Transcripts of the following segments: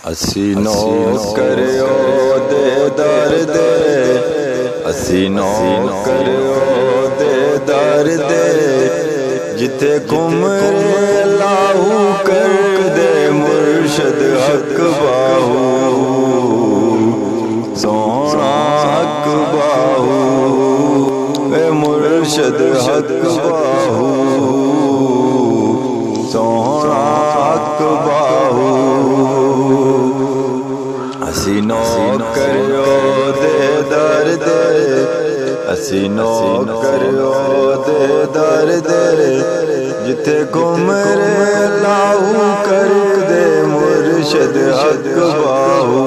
असी नौकर दे दर दे, असी नौकर दे दर दे, जिथे कुमरे लाहू कर दे मुर्शद हक बाहू, सोना हक बाहू, ए मुर्शद हक बाहू, सोना हक बाहू। असी नौकर दे दर दे, असी नौकर दे दर दे, जिथे कुमरे लाहू कर दे मुर्शद हक बाहू,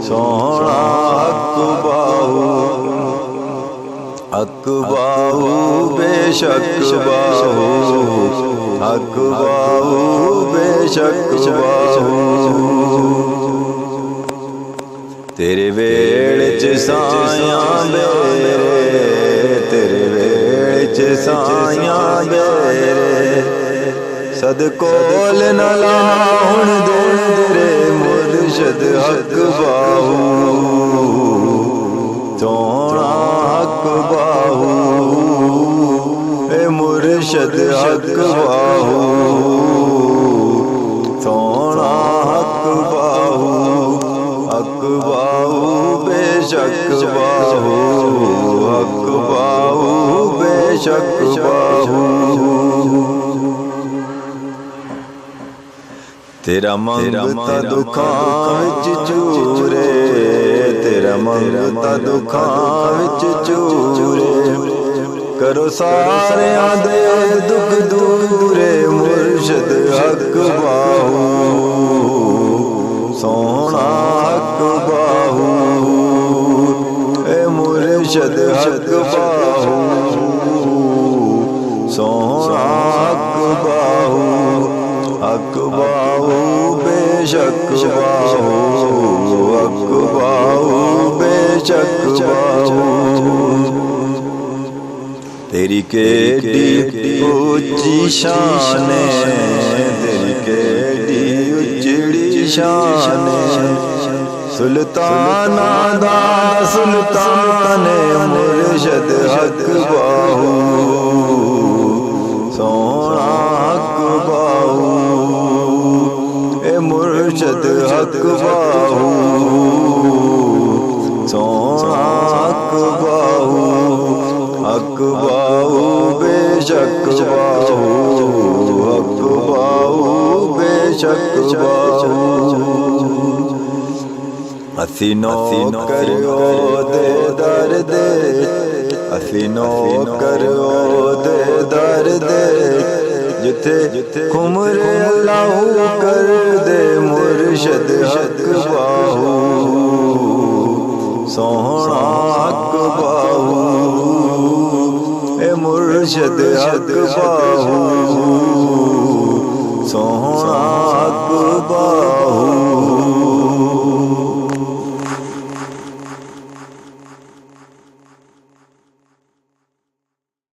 सोना हक बाहू, हक बाहू बेशक बाहू, हक बाहू बेशक बाहू। तेरे वेड़ च सायां बेरे, तेरे वेड़ च सायां बेरे, सदकोल न लाहुण दे रे मुर्शद हक बाहू, सोना हक बाहू, ए मुर्शद हक बाहू, सोना हक बाहू, हक बाहू बेशक बाहू, हक बाहू बेशक बाहू। तेरा मंगता दुखां विच चूरे, तेरा मंगता दुखां विच चूरे, करो सारियां दे दुख दूरे मुर्शद हक बाहू, सोना हक बाहू, ए मुर्शद हक बाहू, सोना हक बाहू, हक बाहू बेशक बाहू, हक बाहू बेशक बाहू। तेरी केडी ऊंची शान, तेरी केडी उजड़ी शान, सुल्ताना दा सुल्तान मुर्शद हक बाहू, सोना हक बाहू, ए मुर्शद हक बाहू, सोना हक बाहू, हक बाहू बेशक बाहू, हक बाहू बेशक बाहू। असी नौकर दे दर दे, असी नौकर दे दर दे, जिथे कुमरे लाहू कर दे मुर्शद हक बाहू, सोना हक बाहू, ए मुर्शद हक बाहू, सोना